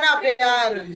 ना प्यार।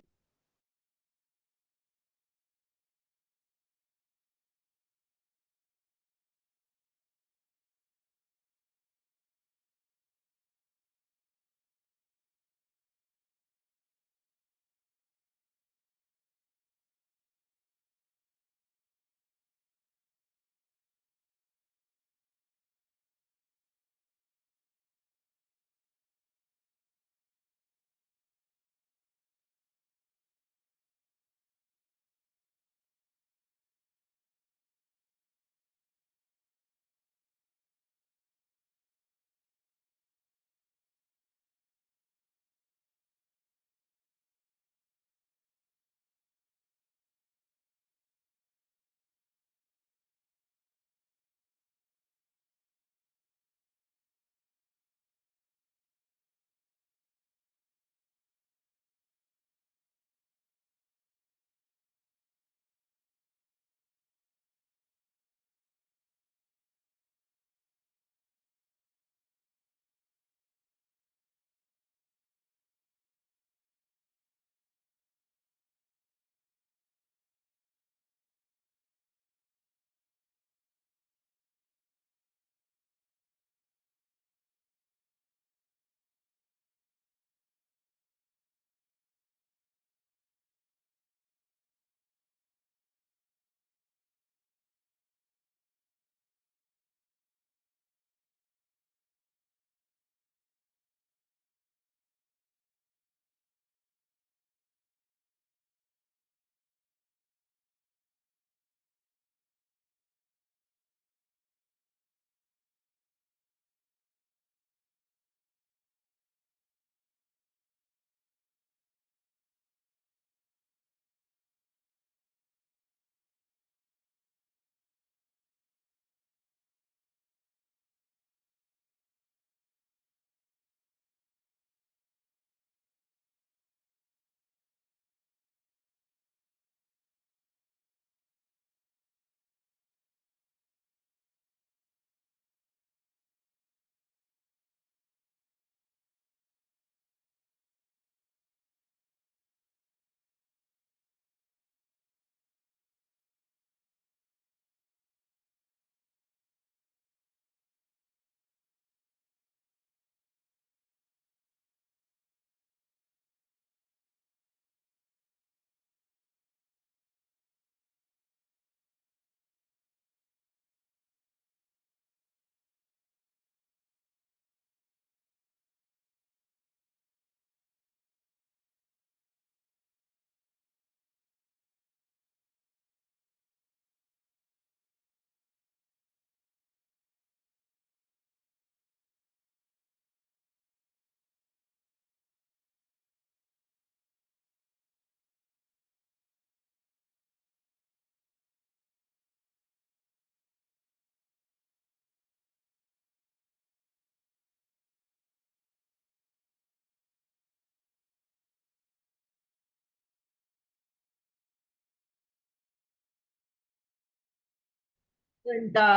घंटा।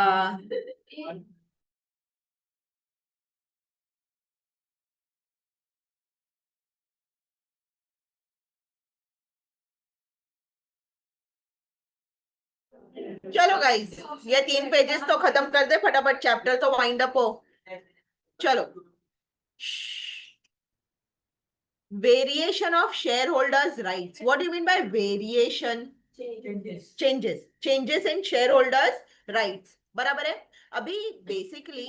चलो गाइस, ये 3 पेजेस तो खत्म कर दे फटाफट, चैप्टर तो वाइंड अप हो। चलो। Variation of share holders rights, what do you mean by variation? Changes, changes in share holders rights, बराबर है। अभी बेसिकली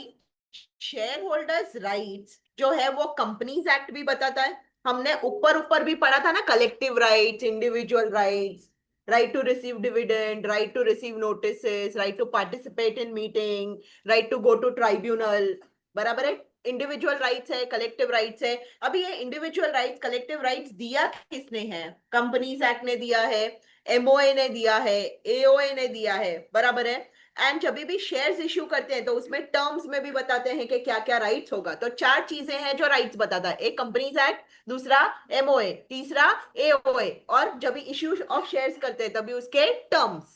शेयर होल्डर्स राइट्स जो है वो कंपनीज एक्ट भी बताता है। हमने ऊपर ऊपर भी पढ़ा था ना, collective rights, individual rights, right to receive dividend, right to receive notices, right to participate in meeting, right to go to tribunal, बराबर है। इंडिविजुअल राइट्स है, कलेक्टिव राइट्स है। अभी ये इंडिविजुअल राइट्स, कलेक्टिव राइट्स दिया किसने है? कंपनीज एक्ट ने दिया है, एमओए ने दिया है, एओए ने दिया है, बराबर है। एंड जब भी शेयर्स इश्यू करते हैं तो उसमें टर्म्स में भी बताते हैं कि क्या क्या राइट्स होगा। तो 4 चीजें हैं जो राइट्स बताता है, एक कंपनीज एक्ट, दूसरा एमओए, तीसरा एओए, और जब भी इश्यू ऑफ शेयर्स करते हैं तभी उसके टर्म्स,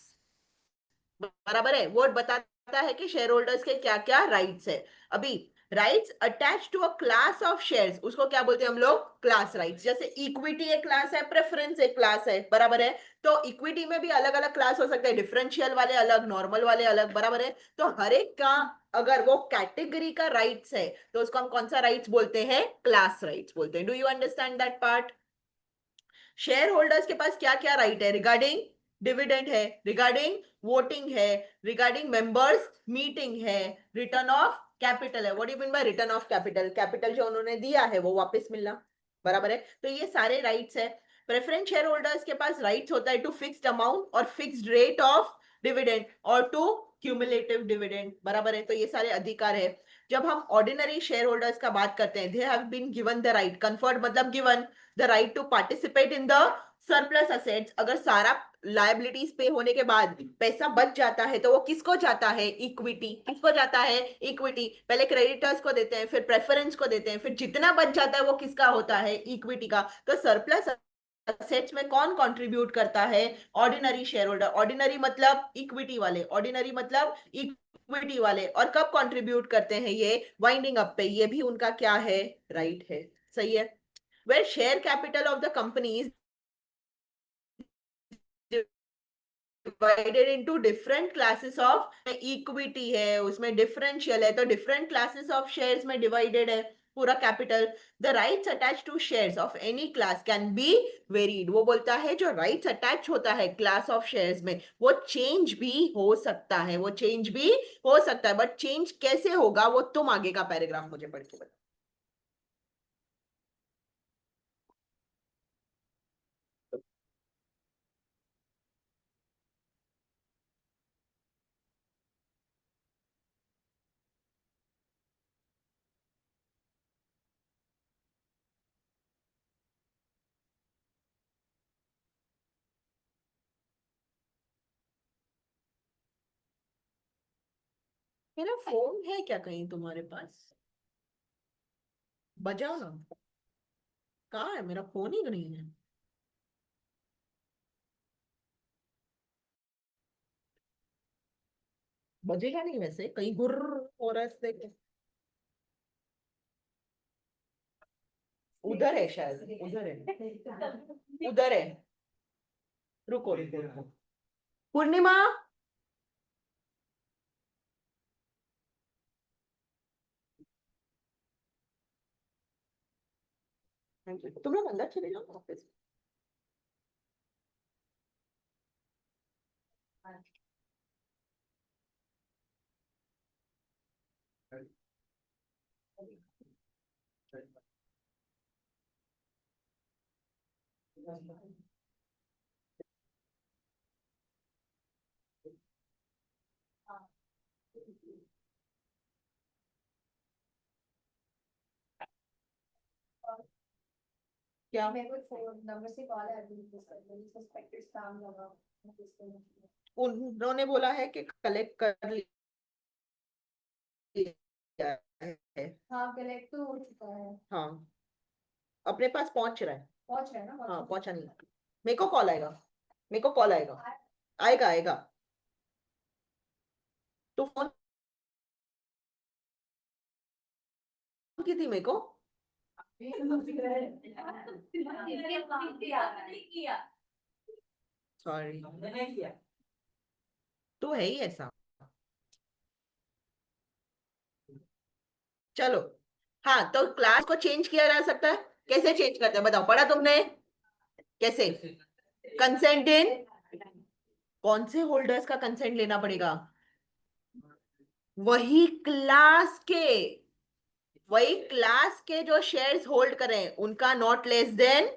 बराबर है। वो बताता है कि शेयर होल्डर्स के क्या क्या राइट्स है। अभी rights attach to a class of shares, उसको क्या बोलते हैं हम लोग? Class rights. जैसे इक्विटी एक क्लास है, प्रेफरेंस एक क्लास है, बराबर है? तो इक्विटी में भी अलग अलग क्लास हो सकते हैं, डिफरेंशियल वाले अलग, नॉर्मल वाले अलग, बराबर है? तो हर एक का अगर वो कैटेगरी का राइट्स है तो उसको हम कौन सा राइट्स बोलते हैं? क्लास राइट्स बोलते हैं। Do you understand that part? Share holders के पास क्या क्या राइट है? रिगार्डिंग डिविडेंड है, रिगार्डिंग वोटिंग है, रिगार्डिंग मेंबर्स मीटिंग है, रिटर्न ऑफ कैपिटल है। What do you mean by return of capital? Capital जो उन्होंने दिया है वो वापस मिलना, बराबर है? तो ये सारे राइट्स है। प्रेफरेंस शेयर होल्डर्स के पास राइट्स होता है टू फिक्स्ड अमाउंट और फिक्स्ड रेट ऑफ डिविडेंड और टू क्यूमुलेटिव डिविडेंड, बराबर है? तो ये सारे अधिकार है। जब हम ऑर्डिनरी शेयर होल्डर्स का बात करते हैं, they have been given the right, conferred मतलब given the right to participate in the surplus assets. अगर सारा लायबिलिटीज पे होने के बाद पैसा बच जाता है तो वो किसको जाता है? इक्विटी। किसको जाता है? इक्विटी। पहले क्रेडिटर्स को देते हैं, फिर प्रेफरेंस को देते हैं, फिर जितना बच जाता है वो किसका होता है? इक्विटी का। तो सरप्लस असेट्स में कौन कंट्रीब्यूट करता है? Ordinary share holder. ऑर्डिनरी मतलब इक्विटी वाले, ऑर्डिनरी मतलब इक्विटी वाले। और कब कंट्रीब्यूट करते हैं ये? वाइंडिंग अप पे। ये भी उनका क्या है? राइट है। सही है। where share capital of the company is divided into different classes of equity है, उसमें differential है, तो different classes of shares में divided है पूरा capital. The rights attach to shares of any class can be varied. वो बोलता है जो राइट्स अटैच होता है क्लास ऑफ शेयर्स में वो चेंज भी हो सकता है, वो चेंज भी हो सकता है, बट चेंज कैसे होगा वो तुम आगे का पैराग्राफ मुझे पढ़ के बताओ। मेरा फोन है क्या कहीं तुम्हारे पास? बजाओ ना। कहाँ है? मेरा फोन ही नहीं है। बजेगा नहीं वैसे, कहीं गुर्र हो रहा है इससे क्या? उधर है शायद, उधर है, उधर है। रुको रुको रुको। पूर्णिमा, तुम लोग अंदर चले जाओ ऑफिस। क्या? मेरे को फोन नंबर से कॉल है अभी, सस्पेक्टेड स्पैम लगा। उन्होंने बोला है कि कलेक्ट कर लिया है। हाँ कलेक्ट तो हो चुका है। हाँ अपने पास पहुंच रहा है। पहुंच रहा है ना? हाँ पहुंचा नहीं। मेरे को कॉल आएगा, मेरे को कॉल आएगा। आएगा आएगा। तू फोन की थी मेरे को। सॉरी, तू है ही ऐसा। चलो। हाँ तो क्लास को चेंज किया जा सकता है। कैसे चेंज करते हैं बताओ, पढ़ा तुमने? कैसे? कंसेंट इन, कौन से होल्डर्स का कंसेंट लेना पड़ेगा? वही क्लास के, वही क्लास के जो शेयर्स होल्ड करें उनका नॉट लेस देन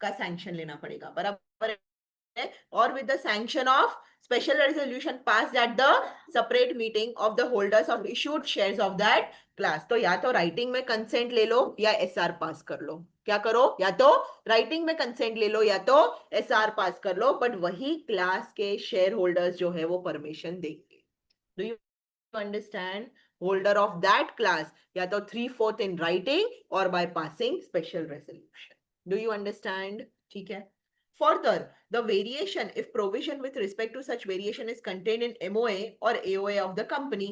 का सैंक्शन लेना पड़ेगा, बराबर है? और with the sanction of special resolution passed at the separate meeting of the holders of issued shares of that class। तो या तो राइटिंग में कंसेंट ले लो या एसआर पास कर लो। क्या करो? या तो राइटिंग में कंसेंट ले लो या तो एसआर पास कर लो, बट वही क्लास के शेयर होल्डर्स जो है वो परमिशन देंगे। Do you understand? Holder of that class या तो 3/4 इन राइटिंग और by passing special resolution. Do you understand? ठीक है। Further, the variation, if provision with respect to such variation is contained in MOA or AOA of the company,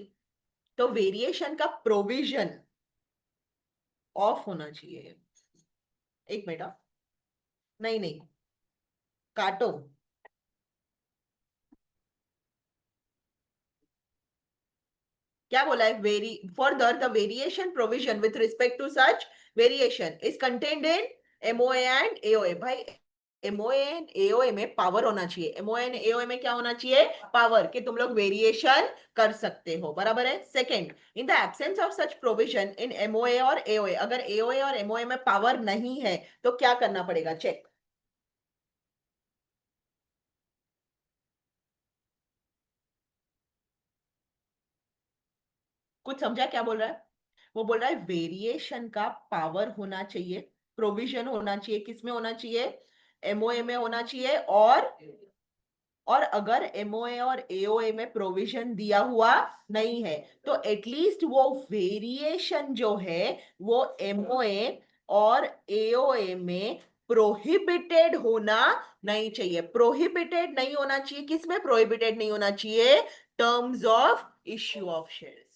तो variation का provision of होना चाहिए। एक minute, नहीं नहीं, काटो। क्या बोला है? Vary further the variation provision with respect to such variation is contained in MOA and AOA. भाई एमओए एंड एओए में पावर होना चाहिए। एमओए एंड एओए में क्या होना चाहिए? पावर, कि तुम लोग वेरिएशन कर सकते हो। बराबर है। Second, in the absence of such provision in MOA और एओए, अगर एओए और एमओए में पावर नहीं है तो क्या करना पड़ेगा? चेक। कुछ समझा क्या बोल रहा है? वो बोल रहा है वेरिएशन का पावर होना चाहिए, प्रोविजन होना चाहिए। किसमें होना चाहिए? एमओए में होना चाहिए। और अगर एमओए और एओए में प्रोविजन दिया हुआ नहीं है तो एटलीस्ट वो वेरिएशन जो है वो एमओए और एओए में प्रोहिबिटेड होना नहीं चाहिए। प्रोहिबिटेड नहीं होना चाहिए। किसमें प्रोहिबिटेड नहीं होना चाहिए? Terms of issue of shares.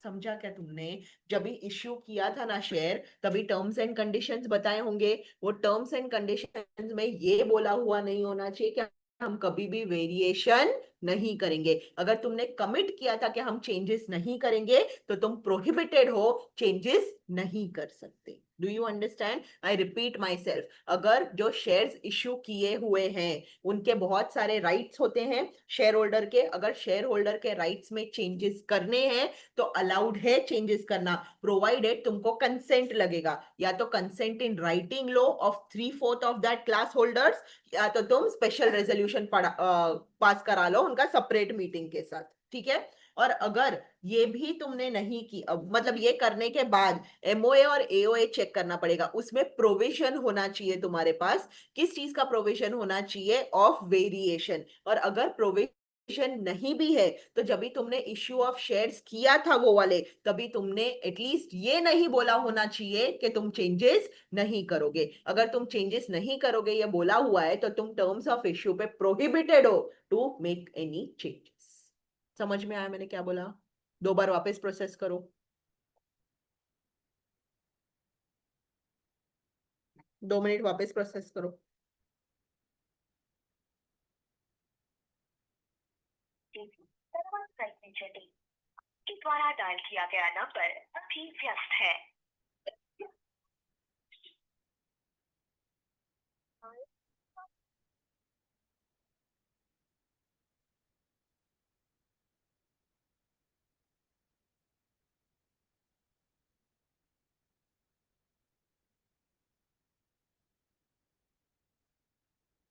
समझा क्या तुमने? जब भी इश्यू किया था ना शेयर, तभी टर्म्स एंड कंडीशंस बताए होंगे। वो टर्म्स एंड कंडीशंस में ये बोला हुआ नहीं होना चाहिए कि हम कभी भी वेरिएशन नहीं करेंगे। अगर तुमने कमिट किया था कि हम चेंजेस नहीं करेंगे तो तुम प्रोहिबिटेड हो, चेंजेस नहीं कर सकते। Do you understand? I repeat my self, अगर जो शेयर्स इश्यू किए हुए हैं उनके बहुत सारे राइट्स होते हैं शेयर होल्डर के। अगर शेयर होल्डर के राइट्स में चेंजेस करने हैं तो अलाउड है चेंजेस करना, प्रोवाइडेड तुमको कंसेंट लगेगा। या तो consent in writing low of 3/4 of that class holders, या तो तुम स्पेशल रेजोल्यूशन पास करा लो उनका सेपरेट मीटिंग के साथ। ठीक है? और अगर ये भी तुमने नहीं की, मतलब ये करने के बाद एमओए और एओए चेक करना पड़ेगा, उसमें प्रोविजन होना चाहिए तुम्हारे पास। किस चीज का प्रोविजन होना चाहिए? Of variation. और अगर प्रोविजन नहीं भी है तो जब भी तुमने इश्यू ऑफ शेयर्स किया था वो वाले, तभी तुमने एटलीस्ट ये नहीं बोला होना चाहिए कि तुम चेंजेस नहीं करोगे। अगर तुम चेंजेस नहीं करोगे ये बोला हुआ है तो तुम टर्म्स ऑफ इश्यू पे प्रोहिबिटेड हो टू मेक एनी चेंजेस। समझ में आया मैंने क्या बोला? दो बार वापस प्रोसेस करो। 2 मिनट वापस प्रोसेस करो। के द्वारा डायल किया गया नंबर अभी व्यस्त है।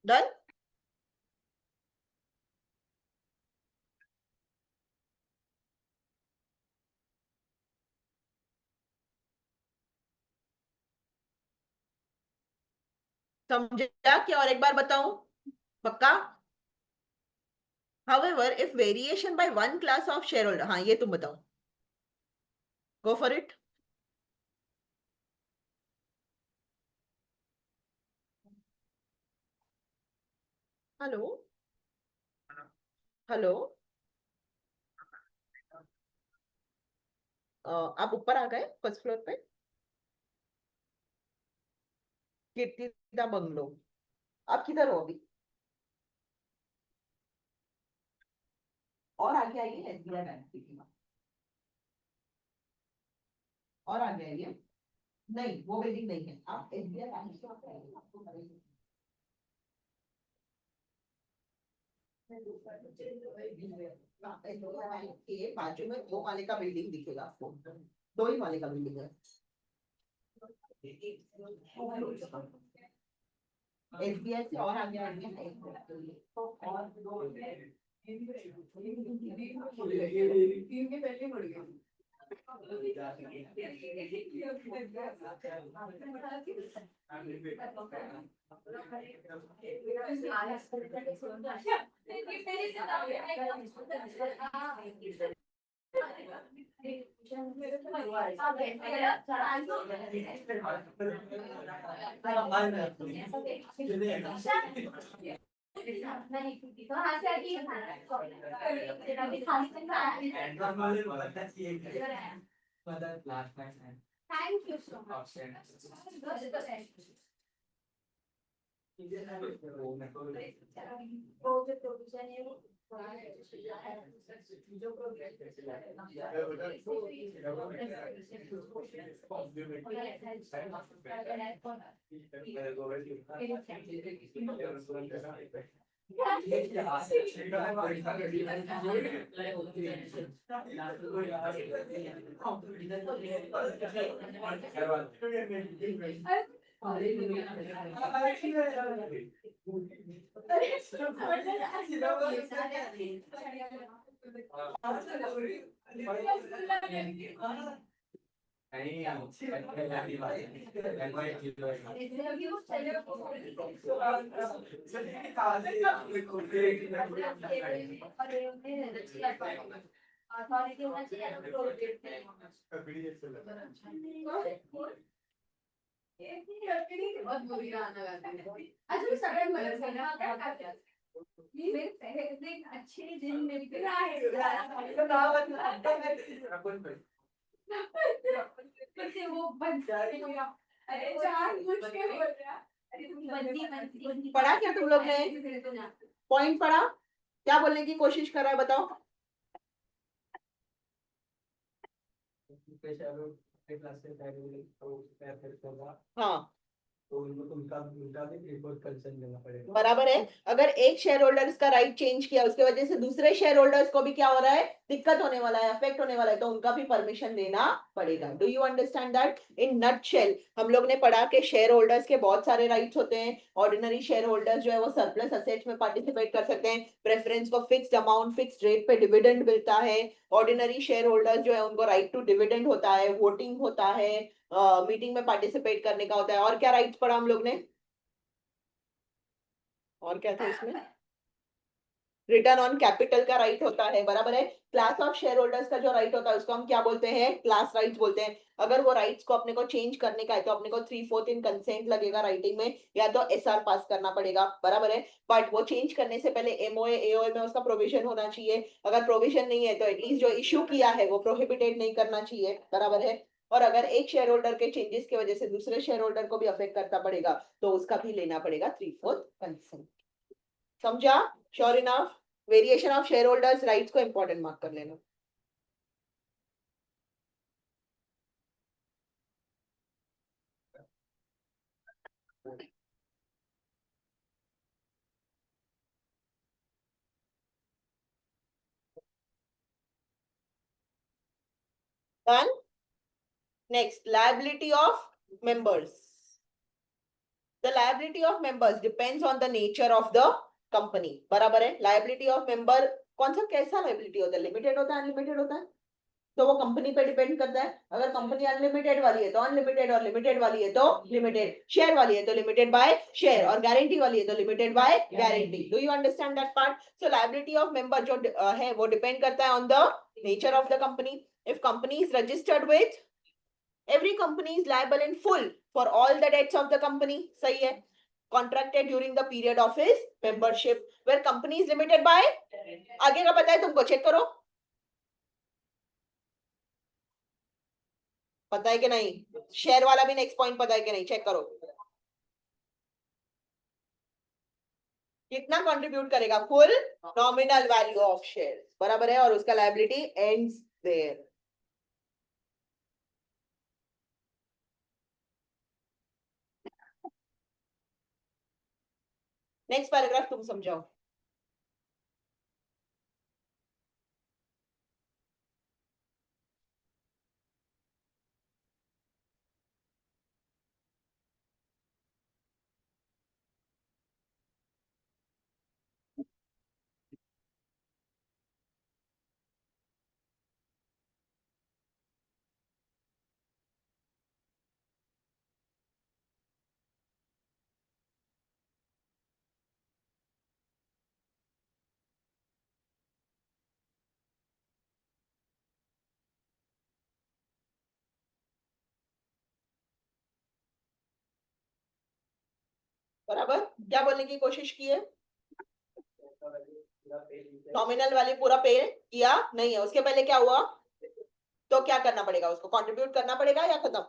डन। समझा क्या? और एक बार बताऊं? पक्का? However, if variation by one class of shareholder, हाँ ये तुम बताओ। Go for it. Hello? Hello? आप ऊपर आ गए फर्स्ट फ्लोर पे? कीर्तिदा बंगलो। आप किधर हो अभी? और आगे आइए, एसबीआई बैंक दिखेगा। और आगे आइए। नहीं, वो बिल्डिंग नहीं है। आप एसबीआई बैंक से आप आइए, आपको मिलेगी। के बाजू में 2 माले का बिल्डिंग दिखेगा आपको। 2 ही माले का बिल्डिंग है। एसबीआई से और आगे आगे है। और thank you so much. Authority होना चाहिए। बहुत बुरी गाना गाते हैं। अच्छा सगळ्यात मदत करणार मेरे पहले अच्छे दिन मेरी वो बन जाएगा। अरे जान मुझ के बोल रहा। अरे बंदी बंदी पढ़ा क्या तुम लोग ने? पॉइंट पढ़ा? क्या बोलने की कोशिश कर रहा है बताओ? हाँ तो उनका उनका भी रिपोर्ट कंसर्न देना पड़ेगा। बराबर है। अगर एक शेयर होल्डर्स का राइट चेंज किया उसके वजह से दूसरे शेयर होल्डर्स को भी क्या हो रहा है, दिक्कत होने वाला है, अफेक्ट होने वाला है, तो उनका भी परमिशन देना पड़ेगा। Do you understand that? In nutshell हम लोग ने पढ़ा कि शेयर होल्डर्स के बहुत सारे राइट्स होते हैं। ऑर्डिनरी शेयर होल्डर्स जो है वो सरप्लस असेट्स में पार्टिसिपेट कर सकते हैं, प्रेफरेंस को फिक्स्ड अमाउंट फिक्स्ड रेट पे डिविडेंड मिलता है। ऑर्डिनरी शेयर होल्डर्स जो है उनको राइट टू डिविडेंड होता है, वोटिंग होता है, मीटिंग में पार्टिसिपेट करने का होता है। और क्या राइट्स पढ़ा हम लोग ने? और क्या था इसमें? रिटर्न ऑन कैपिटल का राइट होता है, बराबर है। क्लास ऑफ शेयर होल्डर्स का जो राइट होता है उसको हम क्या बोलते हैं? क्लास राइट्स बोलते हैं। अगर वो राइट्स को अपने को चेंज करने का है तो अपने को 3/4 इन कंसेंट लगेगा राइटिंग में, या तो एसआर पास करना पड़ेगा, बराबर है। बट वो चेंज करने से पहले एमओए एओए में उसका प्रोविजन होना चाहिए। अगर प्रोविजन नहीं है तो एटलीस्ट जो इश्यू किया है वो प्रोहिबिटेड नहीं करना चाहिए, बराबर है। और अगर एक शेयर होल्डर के चेंजेस की वजह से दूसरे शेयर होल्डर को भी अफेक्ट करता पड़ेगा तो उसका भी लेना पड़ेगा 3/4 कंसेंट। समझा? Sure enough? Variation of share holders rights को इंपॉर्टेंट मार्क कर लेना। Done. Next, liability of members. The liability of members depends on the nature of the company, बराबर है। लायबिलिटी ऑफ मेंबर कौन सा कैसा लायबिलिटी होता है? लिमिटेड होता है, अनलिमिटेड होता है? तो वो कंपनी पे डिपेंड करता है। अगर कंपनी अनलिमिटेड वाली है तो अनलिमिटेड, और लिमिटेड वाली है तो लिमिटेड, शेयर वाली है तो लिमिटेड बाय शेयर, और गारंटी वाली है तो limited by guarantee. Do you understand that part? So liability of member जो है वो डिपेंड करता है on the nature of the company. If company is registered with, every company is liable in full for all the debts of the company, सही है। Contracted during the period of his membership, where company is limited by, आगे का पता है तुमको? Check करो, पता है कि नहीं? शेयर वाला भी नेक्स्ट पॉइंट पता है कि नहीं? चेक करो कितना कंट्रीब्यूट करेगा, full nominal value of share, बराबर है। और उसका liability ends there. Next paragraph तुम समझाओ। बराबर, क्या बोलने की कोशिश की है? नॉमिनल वाली पूरा पे किया नहीं है, उसके पहले क्या हुआ? तो क्या करना पड़ेगा उसको? कंट्रीब्यूट करना पड़ेगा या खत्म?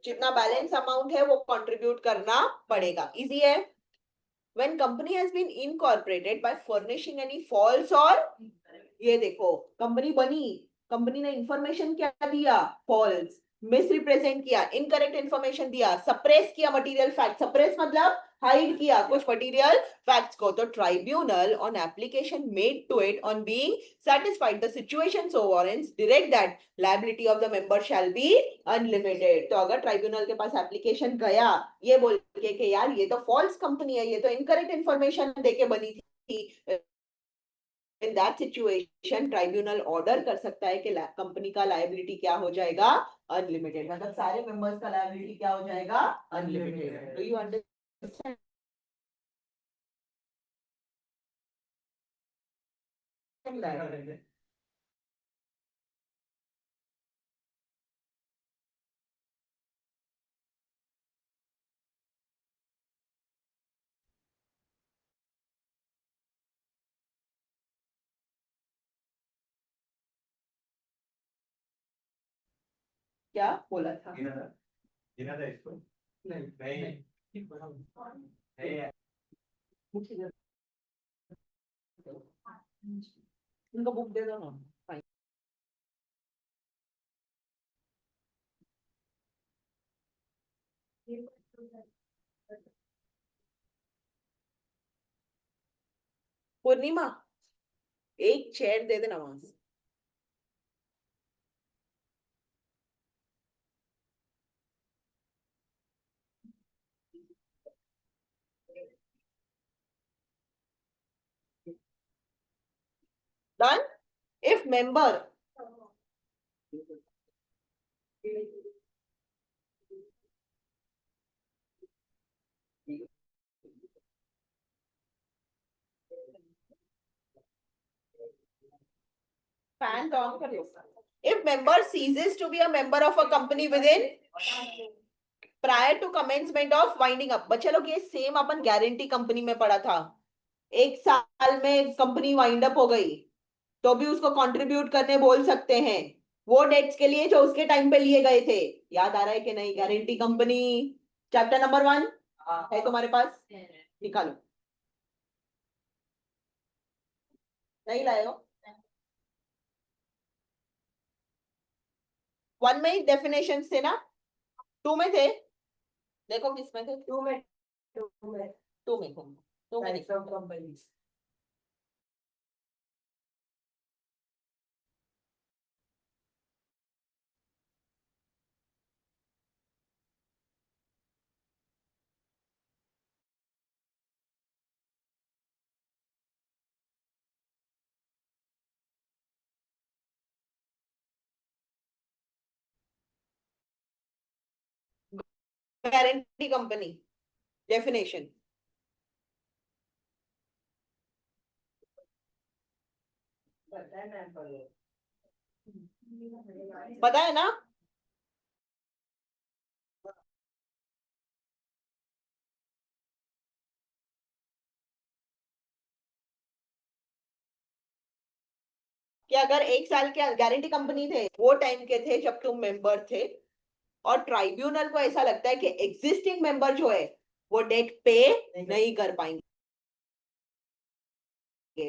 जितना बैलेंस अमाउंट है वो कंट्रीब्यूट करना पड़ेगा। इजी है। When company has been incorporated by furnishing any false or, ये देखो कंपनी बनी, कंपनी ने इंफॉर्मेशन क्या दिया? फॉल्स, मिसरिप्रेजेंट किया, इनकरेक्ट इंफॉर्मेशन दिया, सप्रेस किया मटेरियल फैक्ट, सप्रेस मतलब हाइड किया कुछ मटेरियल फैक्ट्स को, तो tribunal on application made to it on being satisfied the situation so warrants direct that liability of the member shall be unlimited। तो अगर tribunal के पास एप्लीकेशन गया ये बोल के कि यार ये तो फॉल्स कंपनी है, ये तो इनकरेक्ट इंफॉर्मेशन देके बनी थी, in that situation tribunal order कर सकता है कि कंपनी का लायबिलिटी क्या हो जाएगा? अनलिमिटेड। मतलब सारे मेंबर्स का लायबिलिटी क्या हो जाएगा? अनलिमिटेड। Do you understand? क्या बोला था? उनको बुक दे दो ना। पूर्णिमा एक चेयर दे देना वहां से। Done. If member fan on कर लो। If member ceases to be a member of a company within prior to commencement of winding up। बच्चे लोग ये सेम अपन गारंटी कंपनी में पढ़ा था। एक साल में कंपनी वाइंड अप हो गई तो भी उसको कंट्रीब्यूट करने बोल सकते हैं, वो डेट्स के लिए जो उसके टाइम पे लिए गए थे। याद आ रहा है कि नहीं? गारंटी कंपनी चैप्टर नंबर 1 है तुम्हारे पास, निकालो। नहीं लाए हो? 1 में ही डेफिनेशन थे ना? 2 में थे? देखो किस में थे? 2 में, 2 में, 2 में थे। 2 में कंपनी। गारंटी कंपनी डेफिनेशन पता है ना? कि अगर एक साल के गारंटी कंपनी थे वो टाइम के थे जब तुम मेंबर थे, और ट्राइब्यूनल को ऐसा लगता है कि एग्जिस्टिंग मेंबर जो है वो डेट पे नहीं कर पाएंगे,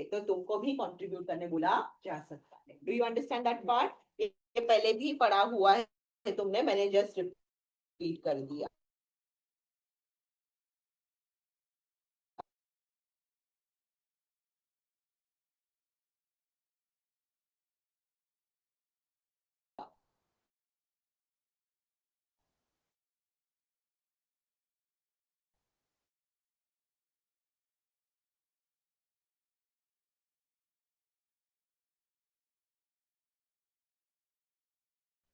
तो तुमको भी कंट्रीब्यूट करने बोला जा सकता है। Do you understand that part? ये पहले भी पढ़ा हुआ है तुमने, मैंने जस्ट रिपीट कर दिया।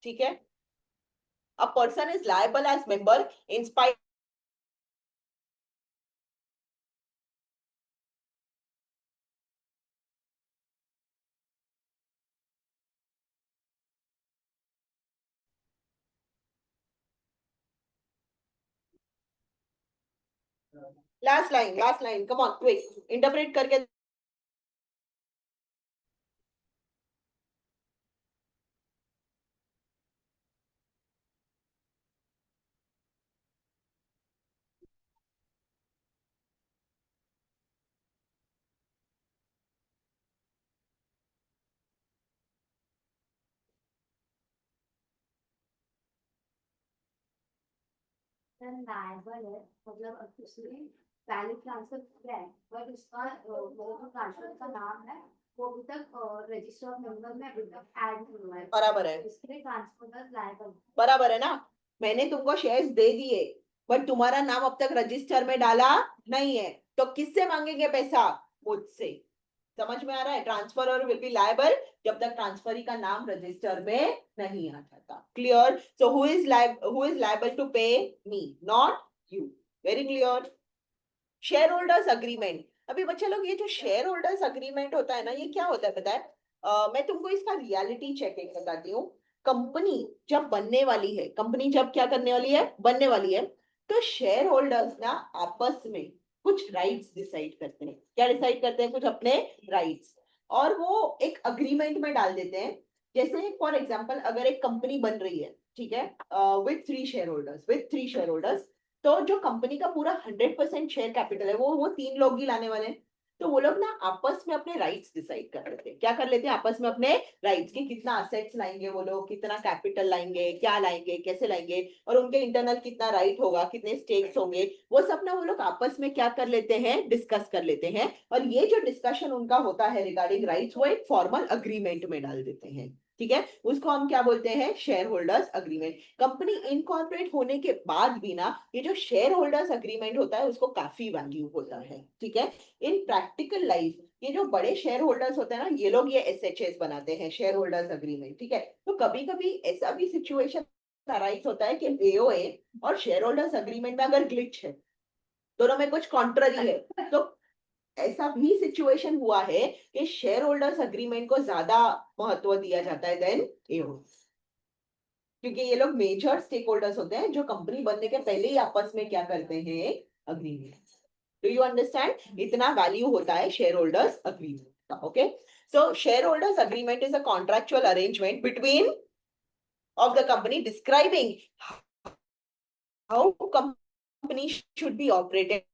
ठीक है? A person is liable as member in spite, last line come on quick interpret करके लायबल है मतलब उसने वैलिड ट्रांसफर किया है बट उसका मतलब जो ट्रांसफर का नाम है वो अभी तक रजिस्टर ऑफ मेंबर में अभी तक ऐड नहीं हुआ है बराबर है इसके लिए ट्रांसफर लायबल बराबर है ना मैंने तुमको शेयर्स दे दिए बट तुम्हारा नाम अब तक रजिस्टर में डाला नहीं है तो किससे मांगेंगे पैसा मुझसे समझ में आ रहा है ट्रांसफर और विल बी लायबल जब तक ट्रांसफरी का नाम रजिस्टर में नहीं आ जाता clear so who is liable to pay me not you very clear shareholders agreement अभी बच्चे लोग ये जो शेयर होल्डर्स अग्रीमेंट होता है ना ये क्या होता है पता है मैं तुमको इसका रियलिटी चेक एक बताती हूँ कंपनी जब बनने वाली है कंपनी जब क्या करने वाली है बनने वाली है तो शेयर होल्डर्स ना आपस में कुछ राइट्स डिसाइड करते हैं क्या डिसाइड करते हैं कुछ अपने राइट्स और वो एक अग्रीमेंट में डाल देते हैं जैसे फॉर एग्जाम्पल अगर एक कंपनी बन रही है ठीक है विथ थ्री शेयर होल्डर्स तो जो कंपनी का पूरा 100% शेयर कैपिटल है वो तीन लोग ही लाने वाले हैं तो वो लोग ना आपस में अपने राइट्स डिसाइड कर लेते हैं क्या कर लेते हैं आपस में अपने राइट्स की कितना असेट्स लाएंगे वो लोग कितना कैपिटल लाएंगे क्या लाएंगे कैसे लाएंगे और उनके इंटरनल कितना राइट होगा कितने स्टेक्स होंगे वो सब ना वो लोग आपस में क्या कर लेते हैं डिस्कस कर लेते हैं और ये जो डिस्कशन उनका होता है रिगार्डिंग राइट्स वो एक फॉर्मल अग्रीमेंट में डाल देते हैं ठीक है उसको हम क्या बोलते हैं share holders agreement company incorporate होने के बाद भी ना ये जो शेयर होल्डर्स अग्रीमेंट होता है उसको काफी वैल्यू होता है ठीक है इन प्रैक्टिकल लाइफ ये जो बड़े शेयर होल्डर्स होते हैं ना ये लोग ये एसएचएस बनाते हैं शेयर होल्डर्स अग्रीमेंट ठीक है तो कभी कभी ऐसा भी सिचुएशन अराइज होता है कि एओए और शेयर होल्डर्स अग्रीमेंट में अगर ग्लिच है दोनों में कुछ कॉन्ट्ररी है तो ऐसा भी सिचुएशन हुआ है कि शेयर होल्डर्स अग्रीमेंट को ज्यादा महत्व दिया जाता है देन एओ क्योंकि ये लोग मेजर स्टेक होल्डर्स होते हैं जो कंपनी बनने के पहले ही आपस में क्या करते हैं अग्रीमेंट डू यू अंडरस्टैंड इतना वैल्यू होता है शेयर होल्डर्स अग्रीमेंट का okay so share holders agreement is a contractual arrangement between of the company describing how company should be operated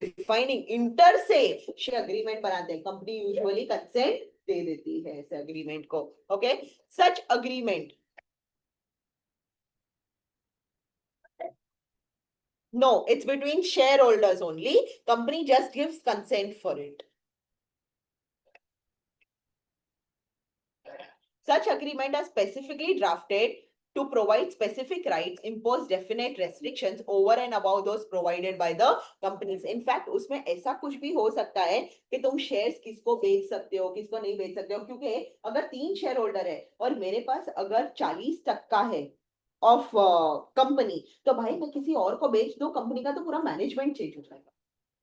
defining inter से अग्रीमेंट बनाते हैं कंपनी यूजुअली कंसेंट दे देती है ऐसे अग्रीमेंट को okay such agreement no it's between shareholders only company just gives consent for it such agreement are specifically drafted to provide specific rights, impose definite restrictions over and above those provided by the companies. In fact, उसमें ऐसा कुछ भी हो सकता है कि तुम shares किसको बेच सकते हो किसको नहीं बेच सकते हो क्योंकि अगर 3 शेयर होल्डर है और मेरे पास अगर 40% है ऑफ कंपनी तो भाई मैं किसी और को बेच दूं कंपनी का तो पूरा मैनेजमेंट चेंज हो जाएगा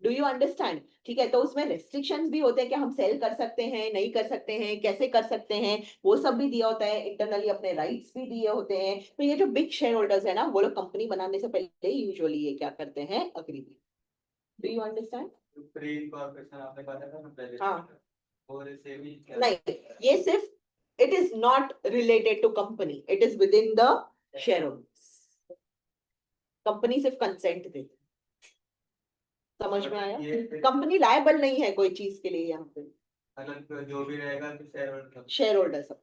डू यू अंडरस्टैंड ठीक है तो उसमें रेस्ट्रिक्शंस भी होते हैं कि हम सेल कर सकते हैं नहीं कर सकते हैं कैसे कर सकते हैं वो सब भी दिया होता है इंटरनली अपने राइट्स भी दिए होते हैं तो ये जो बिग शेयर होल्डर्स है ना वो लोग कंपनी बनाने से पहले यूजुअली ये क्या करते हैं agreement do you understand pre corporation आपने बताया था ना पहले हाँ और से भी नहीं ये सिर्फ it is not related to company it is within the shareholders company सिर्फ कंसेंट देती है समझ में आया कंपनी लायबल नहीं है कोई चीज के लिए यहाँ पे अगर जो भी रहेगा तो शेयर होल्डर सब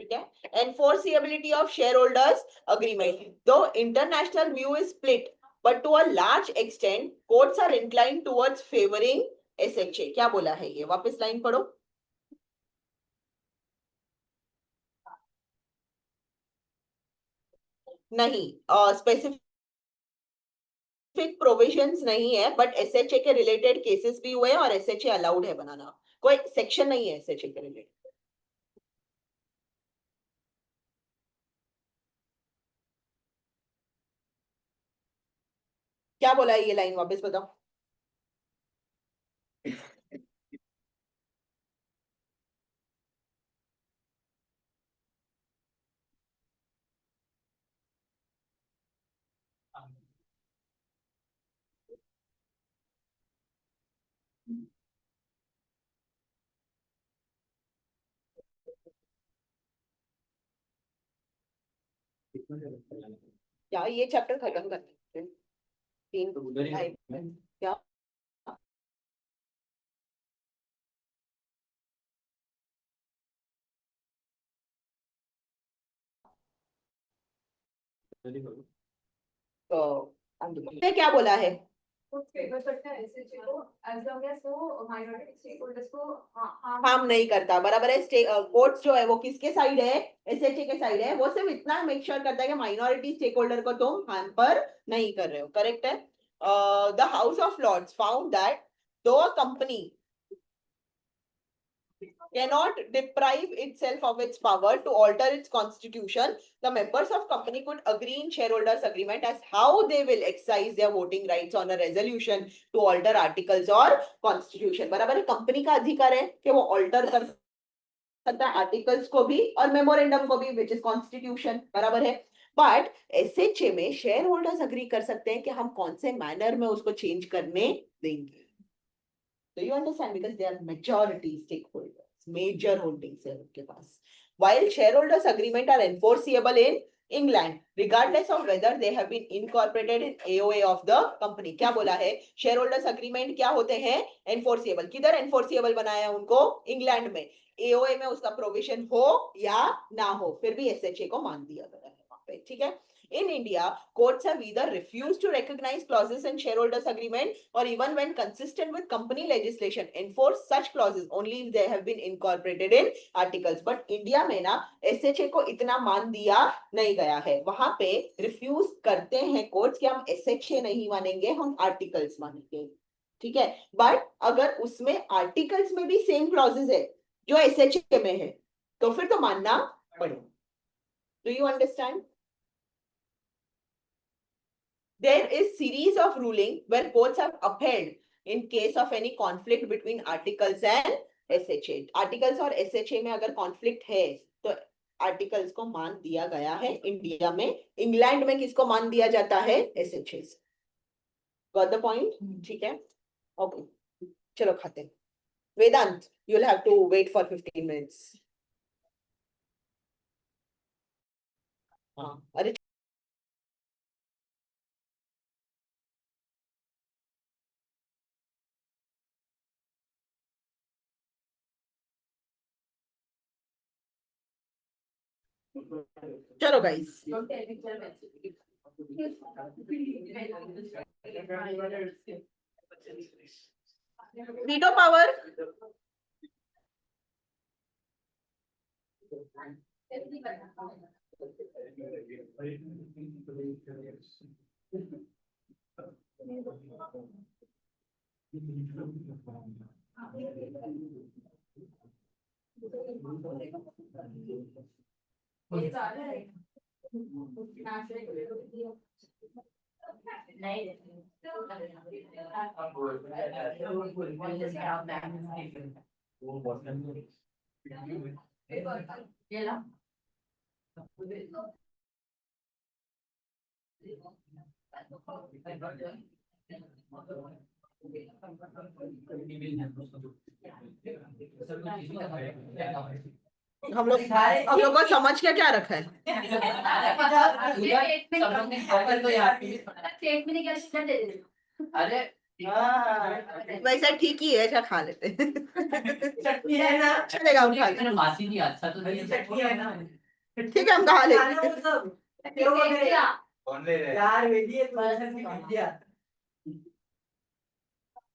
ठीक है एनफोर्सिएबिलिटी ऑफ शेयर होल्डर्स अग्रीमेंट दो international view is split but to a large extent courts are inclined towards favoring SHA क्या बोला है ये वापस लाइन पढ़ो नहीं स्पेसिफिक प्रोविजंस नहीं है बट एसएचए के रिलेटेड केसेस भी हुए और एसएचए अलाउड है बनाना कोई सेक्शन नहीं है एसएचए के रिलेटेड क्या बोला है ये लाइन, वापस बताओ। क्या ये चैप्टर खत्म करते हैं? 3 क्या? तो ये क्या बोला है? हार्म नहीं करता, बराबर है। कोर्ट्स जो है वो किसके साइड है? एसएचए के साइड है। वो सिर्फ इतना मेक श्योर करता है कि माइनॉरिटी स्टेक होल्डर को तुम हार्म पर नहीं कर रहे हो। करेक्ट है। The House of Lords found that though a company cannot deprive itself of its power to alter its constitution, the members of company could agree in shareholders agreement as how they will exercise their voting rights on a resolution to alter articles or constitution. बराबर है, company का अधिकार है कि वो alter कर सकता है आर्टिकल्स को भी और मेमोरेंडम को भी, विच इज कॉन्स्टिट्यूशन। बराबर है। बट एसएचए में शेयर होल्डर्स अग्री कर सकते हैं कि हम कौन से मैनर में उसको चेंज करने देंगे। Do you understand? Because they are majority stakeholders, major holdings है उनके पास. While shareholders agreement are enforceable in England, regardless of whether they have been incorporated in AOA of the company. क्या बोला है? Shareholders agreement क्या होते हैं? Enforceable. किधर enforceable बनाया उनको? इंग्लैंड में. AOA में उसका प्रोविजन हो या ना हो, फिर भी SHA को मान दिया गया है वहां पे. ठीक है. In India, courts have either refused to recognize clauses in shareholders agreement or even when consistent with company legislation, enforce such clauses only if they have been incorporated in articles. But India में ना SHA को इतना मान दिया नहीं गया है. वहां पे रिफ्यूज करते हैं कोर्ट्स कि हम SHA नहीं मानेंगे, हम आर्टिकल्स मानेंगे. ठीक है. बट अगर उसमें आर्टिकल्स में भी सेम क्लॉजेस है जो SHA में है, तो फिर तो मानना पड़ेगा. Do you understand? There is series of ruling where courts have upheld in case of any conflict between articles and SHA. Articles और SHA में अगर conflict है तो articles को मान दिया गया है इंडिया में. इंग्लैंड में किसको मान दिया जाता है? SHA से. Got the point? ठीक है. Okay. चलो खाते हैं. Vedant, you'll have to wait for 15 minutes. हाँ. अरे चलो गाइस. Veto power. हम लोग को समझ के क्या रखा है? अरे वैसा ठीक ही है, अच्छा खा लेते. चटनी है ना, चलेगा, हम खा लेते. मासी जी अच्छा तो नहीं, चटनी है ना. ठीक है, हम खा लेते. यार वेडिए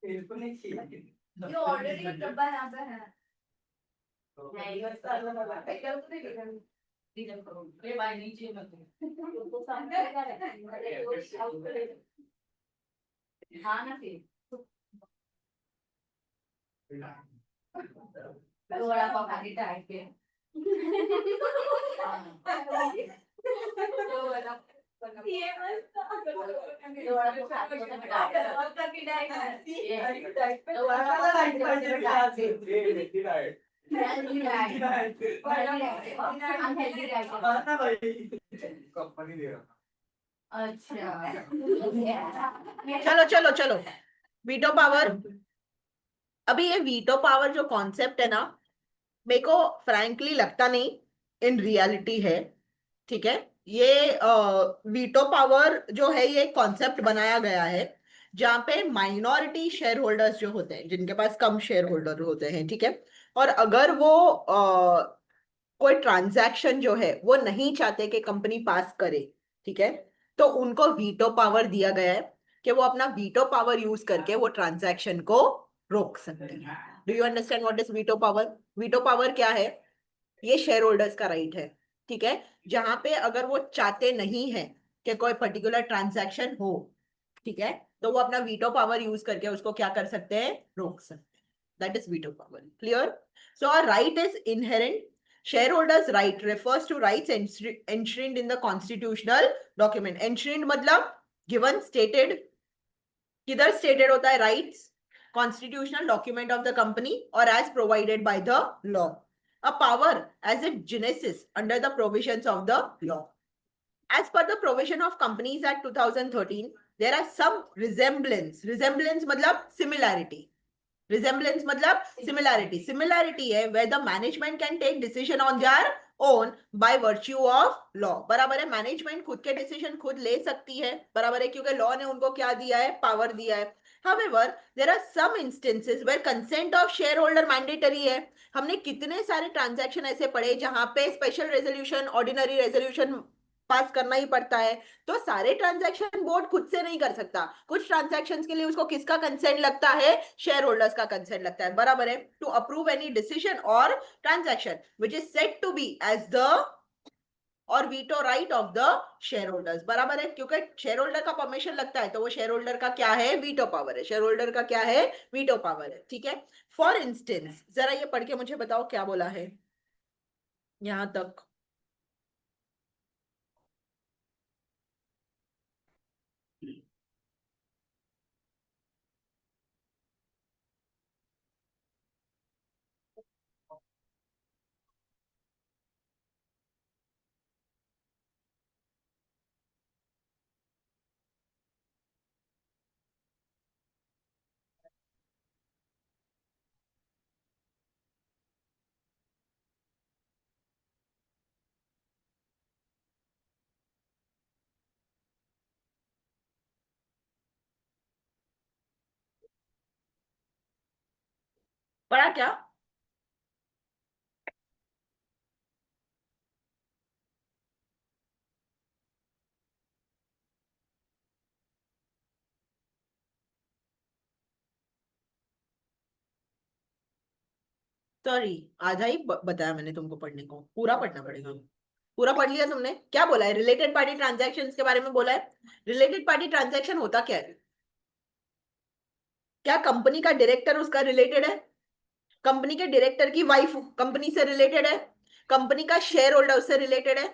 बिल्कुल नहीं चाहिए. जो ऑलरेडी डब्बा यहाँ पे है. नहीं ये भाई नीचे मत. हाँ ना फिर तो बड़ा पकाने टाइप के. ये मस्त. कंपनी दे रहा चलो चलो चलो, वीटो पावर। अभी ये वीटो पावर जो कॉन्सेप्ट है ना, मेरे को फ्रैंकली लगता नहीं इन रियलिटी है। ठीक है, ये वीटो पावर जो है ये कॉन्सेप्ट बनाया गया है जहाँ पे माइनॉरिटी शेयर होल्डर्स जो होते हैं, जिनके पास कम शेयर होल्डर होते हैं, ठीक है, और अगर वो कोई ट्रांजैक्शन जो है वो नहीं चाहते कि कंपनी पास करे, ठीक है, तो उनको वीटो पावर दिया गया है कि वो अपना वीटो पावर यूज करके वो ट्रांजैक्शन को रोक सकते हैं। Do you understand what is veto power? Veto power क्या है? ये शेयर होल्डर्स का राइट है, ठीक है, जहां पे अगर वो चाहते नहीं है कि कोई पर्टिकुलर ट्रांजैक्शन हो, ठीक है, तो वो अपना वीटो पावर यूज करके उसको क्या कर सकते हैं? रोक सकते हैं। That is veto power. Clear? So a right is inherent. Shareholders right refers to rights enshrined in the constitutional document. Enshrined मतलब given, stated। किधर stated होता है rights? Constitutional document of the company or as provided by the law. A power as its genesis under the provisions of the law. As per the provision of Companies Act 2013, there are some resemblance. Resemblance मतलब similarity. Resemblance मतलब similarity. Similarity है where the management can take decision on their own by virtue of law. बराबर है, management खुद के decision खुद ले सकती है, बराबर है, क्योंकि लॉ ने उनको क्या दिया है? पावर दिया है। However, there are some instances where consent of shareholder mandatory है। हमने कितने सारे ट्रांजैक्शन ऐसे पढ़े जहां पे special resolution, ordinary resolution pass करना ही पड़ता है। तो सारे ट्रांजैक्शन बोर्ड खुद से नहीं कर सकता, कुछ ट्रांजैक्शंस के लिए उसको किसका कंसेंट लगता है? शेयर होल्डर्स का कंसेंट लगता है, बराबर है, टू अप्रूव एनी डिसीजन और transaction which is said to be as the और veto right of the shareholders, बराबर है, क्योंकि शेयर होल्डर का परमिशन लगता है तो वो शेयर होल्डर का क्या है? वीटो पावर है। शेयर होल्डर का क्या है? वीटो पावर है, ठीक है। फॉर इंस्टेंस, जरा ये पढ़ के मुझे बताओ क्या बोला है यहां तक। पढ़ा क्या? सॉरी, आधा ही बताया मैंने तुमको पढ़ने को, पूरा पढ़ना पड़ेगा। पूरा पढ़ लिया तुमने? क्या बोला है? रिलेटेड पार्टी ट्रांजैक्शन के बारे में बोला है। रिलेटेड पार्टी ट्रांजैक्शन होता क्या है? क्या कंपनी का डायरेक्टर उसका रिलेटेड है? कंपनी के डायरेक्टर की वाइफ कंपनी से रिलेटेड है? कंपनी का शेयर होल्डर उससे रिलेटेड है?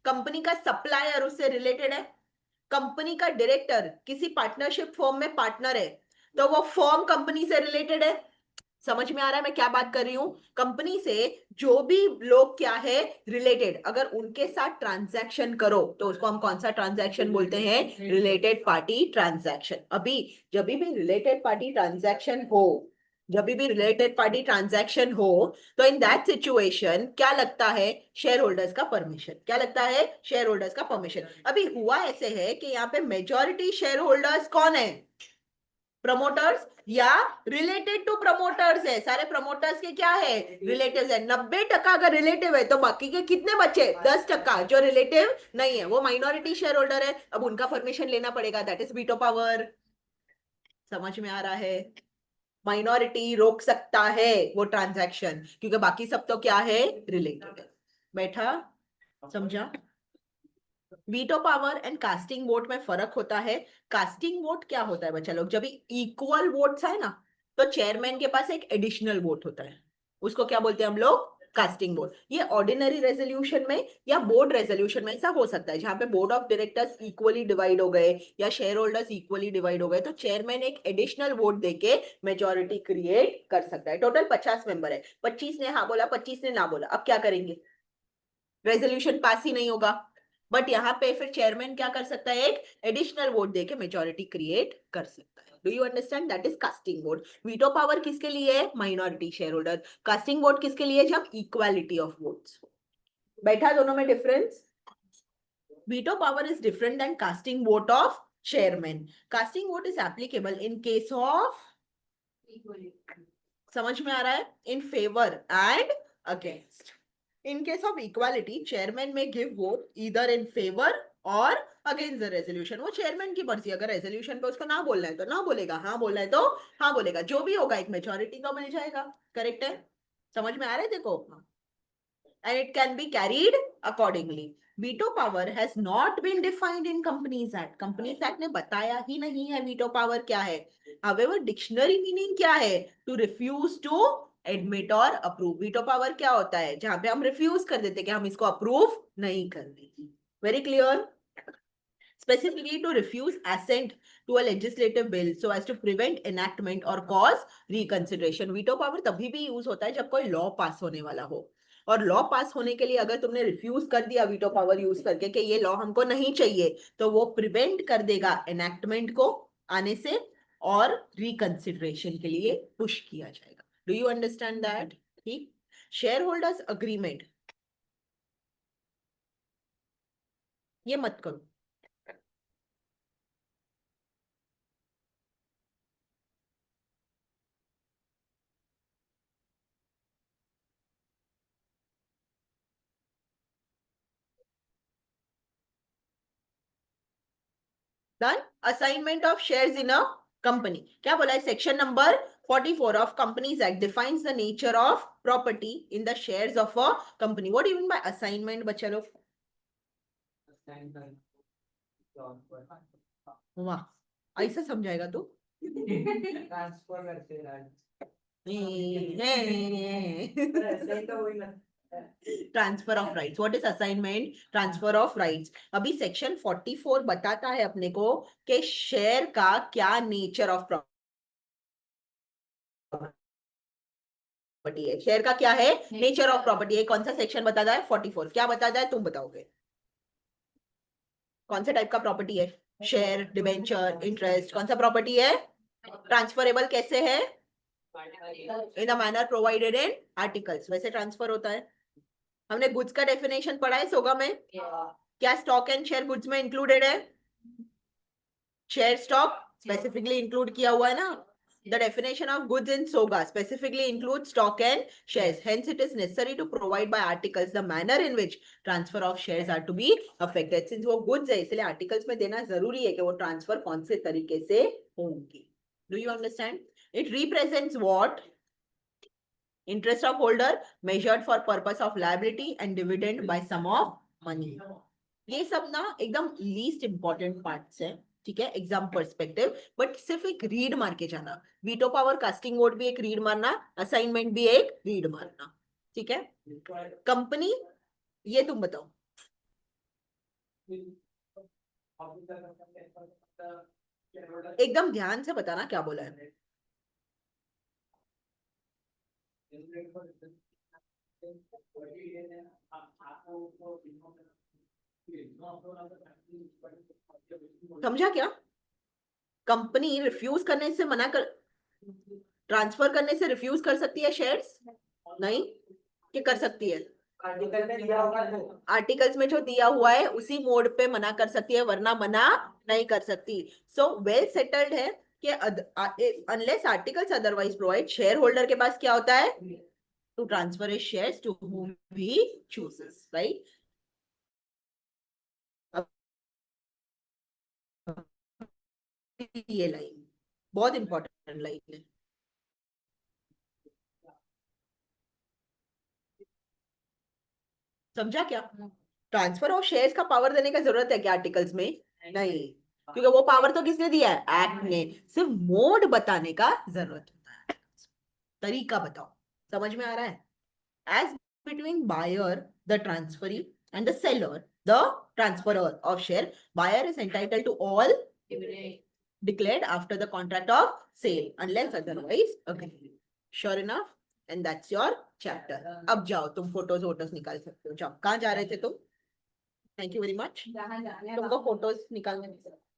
कंपनी का सप्लायर उससे रिलेटेड है? कंपनी का डायरेक्टर किसी पार्टनरशिप फॉर्म में पार्टनर है तो वो फॉर्म कंपनी से रिलेटेड है। समझ में आ रहा है मैं क्या बात कर रही हूँ? कंपनी से जो भी लोग क्या है? रिलेटेड, अगर उनके साथ ट्रांजैक्शन करो तो उसको हम कौन सा ट्रांजैक्शन बोलते हैं? Related party transaction. अभी जब भी रिलेटेड पार्टी ट्रांजैक्शन हो, जब भी रिलेटेड पार्टी ट्रांजैक्शन हो, तो इन दैट सिचुएशन क्या लगता है? शेयर होल्डर्स का परमिशन। क्या लगता है? शेयर होल्डर्स का परमिशन। अभी हुआ ऐसे है कि यहाँ पे मेजॉरिटी शेयर होल्डर्स कौन है? प्रमोटर्स या रिलेटेड टू प्रमोटर्स है। सारे प्रमोटर्स के क्या है? रिलेटिव्स है। 90% अगर रिलेटिव है तो बाकी के कितने बचे? 10% जो रिलेटिव नहीं है, वो माइनॉरिटी शेयर होल्डर है। अब उनका परमिशन लेना पड़ेगा, दैट इज वीटो पावर। समझ में आ रहा है? माइनॉरिटी रोक सकता है वो ट्रांजैक्शन, क्योंकि बाकी सब तो क्या है? रिलेटेड है। बैठा? समझा? Veto power and casting vote में फर्क होता है। कास्टिंग वोट क्या होता है बच्चा लोग? जब इक्वल वोट्स है ना, तो चेयरमैन के पास एक एडिशनल वोट होता है, उसको क्या बोलते हैं हम लोग? Casting board. ये ऑर्डिनरी रेजोल्यूशन में या बोर्ड रेजोल्यूशन में ऐसा हो सकता है जहां पे board of directors equally divide हो गए या शेयर होल्डर्स इक्वली डिवाइड हो गए, तो चेयरमैन एक एडिशनल वोट देके मेजोरिटी क्रिएट कर सकता है। टोटल 50 मेंबर है, 25 ने हाँ बोला, 25 ने ना बोला, अब क्या करेंगे? रेजोल्यूशन पास ही नहीं होगा। बट यहाँ पे फिर चेयरमैन क्या कर सकता है? एक एडिशनल वोट देके मेजोरिटी क्रिएट कर सकता है। Do you understand? That is casting vote. Veto power किसके लिए है? Minority shareholder. Casting vote किसके लिए? जब इक्वालिटी ऑफ वोट्स। बैठा दोनों में difference? Veto power is different than casting vote of chairman. Casting vote is applicable in case of, समझ में आ रहा है? In favor and against. In case of equality, chairman may give vote either in favor or against the resolution. वो chairman की मर्जी, अगर resolution पे उसको ना बोलना है तो ना बोलेगा, हाँ बोलना है तो हाँ बोलेगा, जो भी होगा एक majority तो मिल जाएगा। करेक्ट है? समझ में आ रहा है? देखो, and it can be carried accordingly. Veto power has not been defined in Companies Act. Companies Act ने बताया ही नहीं है veto power क्या है। However, dictionary meaning क्या है? To refuse to admit or approve. Veto power क्या होता है? जहां पे हम refuse कर देते कि हम इसको approve नहीं करते। Very clear? Specifically to refuse assent to a legislative bill so as to prevent enactment or cause reconsideration. Veto power तभी भी यूज होता है जब कोई लॉ पास होने वाला हो, और लॉ पास होने के लिए अगर तुमने रिफ्यूज कर दिया वीटो पावर यूज करके कि ये लॉ हमको नहीं चाहिए, तो वो प्रिवेंट कर देगा एनेक्टमेंट को आने से और रिकंसिडरेशन के लिए पुश किया जाएगा। Do you understand that? ठीक। शेयर होल्डर्स अग्रीमेंट, ये मत करो। Done. Assignment of shares in a company, क्या बोला है? Section number 44 of Companies Act defines the nature of property in the shares of a company. What do you mean by assignment, बच्चा लोग? वाह, ऐसा समझाएगा तू? ट्रांसफर करते हैं। Transfer of rights. What is assignment? Transfer of rights. अभी section 44 बताता है अपने को कि शेयर का क्या नेचर ऑफ प्रॉपर्टी है। शेयर का क्या है? नेचर ऑफ प्रॉपर्टी है। कौन सा सेक्शन बताता है? 44। क्या बताता है तुम बताओगे? कौन सा टाइप का प्रॉपर्टी है? शेयर, डिबेंचर, इंटरेस्ट, कौन सा प्रॉपर्टी है? ट्रांसफरेबल कैसे है? In the manner provided in articles, वैसे ट्रांसफर होता है। हमने गुड्स का डेफिनेशन पढ़ा है सोगा में। क्या स्टॉक एंड शेयर गुड्स में इंक्लूडेड है? शेयर स्टॉक स्पेसिफिकली इंक्लूड किया हुआ है ना। The definition of goods in SOGA specifically includes stock and shares. Hence, it is necessary to provide by articles the manner in which transfer of shares are to be affected. Since वो goods है, इसलिए articles में देना जरूरी है कि वो transfer कौन से तरीके से होंगी। Do you understand? It represents what? Interest of holder measured for purpose of liability and dividend by sum of money. ये सब ना एकदम least important parts है, ठीक है, एग्जाम पर्सपेक्टिव। बट सिर्फ एक रीड मार के जाना। वीटो पावर कास्टिंग वोट भी एक रीड मारना, असाइनमेंट भी एक रीड मारना, ठीक है। कंपनी, ये तुम बताओ। एकदम ध्यान से बताना क्या बोला है। समझा क्या? कंपनी रिफ्यूज करने से मना कर, ट्रांसफर करने से रिफ्यूज कर सकती है शेयर्स? नहीं, क्या कर सकती है? आर्टिकल्स में जो दिया हुआ है उसी मोड पे मना कर सकती है, वरना मना नहीं कर सकती। सो वेल सेटल्ड है कि unless articles otherwise provide, shareholder के पास क्या होता है? To transfer his shares to whom he chooses, right? ये लाइन बहुत इंपॉर्टेंट लाइन है। समझा क्या? ट्रांसफर ऑफ शेयर्स का पावर देने का जरूरत है क्या आर्टिकल्स में? नहीं, क्योंकि वो पावर तो किसने दिया है? एक्ट ने। सिर्फ मोड बताने का जरूरत होता है, तरीका बताओ। समझ में आ रहा है? As between buyer, the transferee, and the seller, the transferor of share. Buyer is entitled to all declared after the contract of sale unless otherwise agreed. Sure enough, and that's your chapter. अब जाओ तुम photos वोटोज निकाल सकते हो. जाओ. कहाँ जा रहे थे तुम? Thank you very much. तुमको फोटोज निकालने